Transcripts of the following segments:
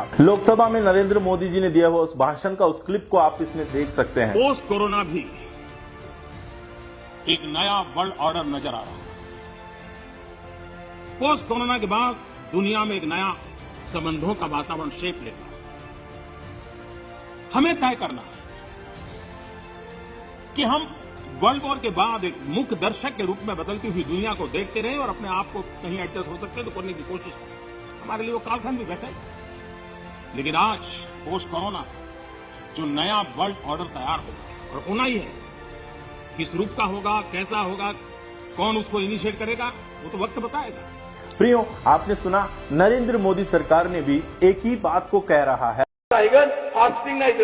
साथ। लोकसभा में नरेंद्र मोदी जी ने दिया हुआ उस भाषण का उस क्लिप को आप इसमें देख सकते हैं। पोस्ट कोरोना भी एक नया वर्ल्ड ऑर्डर नजर आ रहा है। पोस्ट कोरोना के बाद दुनिया में एक नया संबंधों का वातावरण शेप लेगा। हमें तय करना है कि हम वर्ल्ड वॉर के बाद एक मुख्य दर्शक के रूप में बदलती हुई दुनिया को देखते रहे और अपने आप को कहीं एडजस्ट हो सकते हैं तो करने की कोशिश करें। हमारे लिए वो कालखंड भी वैसा ही। लेकिन आज पोस्ट कोरोना जो नया वर्ल्ड ऑर्डर तैयार होगा और होना ही है, किस रूप का होगा, कैसा होगा, कौन उसको इनिशिएट करेगा, वो तो वक्त बताएगा। प्रियो, आपने सुना नरेंद्र मोदी सरकार ने भी एक ही बात को कह रहा है। फास्टिंग नाइट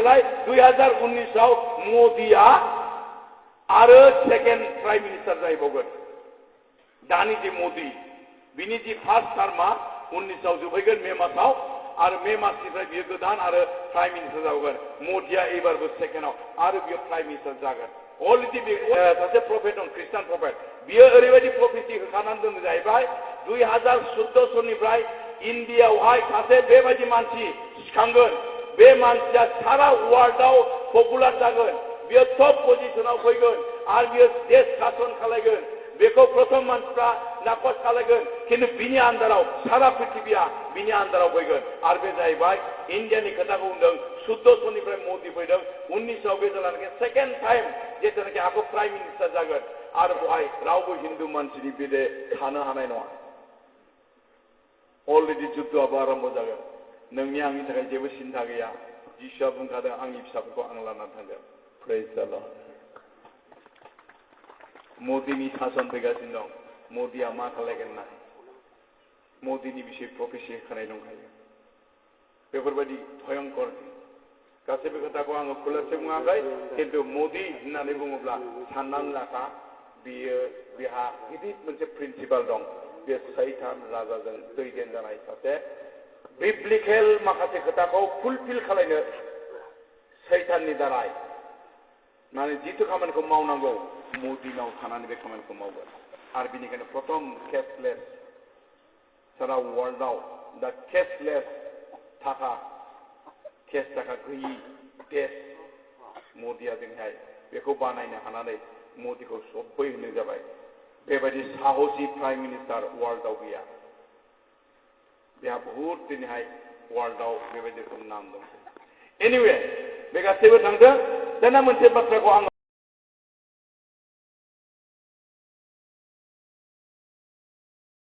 2019 मोदिया आरो सेकेंड प्राइम मिनिस्टार जाहैबावगोन। दानि जे मोदी बिनि जे फार्स्ट टार्मा 19 जोबहैगोन मे मासाव आरो मे मासनिफ्राय बियो गोदान आरो प्राइम मिनिस्टार जागोन। मोदिया एबारबो सेकेंडआव आरो बियो प्राइम मिनिस्टार जागोन। अलरेडि सासे प्रफेट दं, ख्रिस्टान प्रफेट। बियो ओरैबायदि प्रफेसि होखानानै दोनो जाहैबाय 2014 सननिफ्राय इन्डियाआवहाय सासे बेबायदि मानसि सिखांगोन, बे मानसिया सारा वर्ल्डआव पपुलार जागोन, बियो टप पजिशनाव फैगोन आरो बियो देश शासन खालायगोन। बेखौ प्रथम मानसिफ्रा नाकच खालायगोन, खिन्थु बिनि आन्दाराव सारा पृथिबिया बिनि आन्दाराव फैगोन आरो बे जाहैबाय इन्डियानि खोथाखौ बुंदों। 14 सननिफ्राय मोदी फैदों, 19आव बे जानानै सेकेंड टाइम जेतुनाखि आखौ प्राइम मिनिस्टार जागोन आरो बेवहाय रावबो हिन्दु मानसिनि बिदि थानो हानाय नङा। अलरेडि जुद्धआबो आरम्भ जागोन। नोंनि आंनि थाखाय जेबो सिन्था गैया। जिसुआ बुंखादों आंनि फिसाफोरखौ आं लानानै थांगोन। प्रेज द लर्ड। मोदीनि शासन फैगासिनो दं। मोदीया मा खालायगोन ना? मोदीनि बिसय प्रफेसि होखानाय दंखायो। बेफोरबायदि भयंकर गासैबो खोथाखौ आङो खुलासे बुङाखै, खिन्थु मोदी होननानै बुङोब्ला साननानै लाखा बियो बिहा गिदिर मोनसे प्रिन्सिपाल दं। बे सैतान राजाजों दैदेनजानाय सासे बिब्लिकेल माखासे खोथाखौ फुलफिल खालायनो सैताननि दाराय माने जिथु खामानिखौ मावनांगौ मोदीनाव थानानै बे खामानिखौ मावगोन। आरो बिनिखायनो प्रथम केसलेस सारा वर्ल्डआव दा केसलेस केस थाखा गैयि देश मोदीया जोंहाय बेखौ बानायनो हानानै मोदीखौ सबै होनो जाबाय। बेबायदि साहसि प्राइम मिनिस्टार वर्ल्डआव गैया। बेहा बहुत दिनैहाय वर्ल्डआव बेबायदि नाम दं। एनिवे बे गासैबो थांदों। दाना मोनसे बाथ्राखौ आं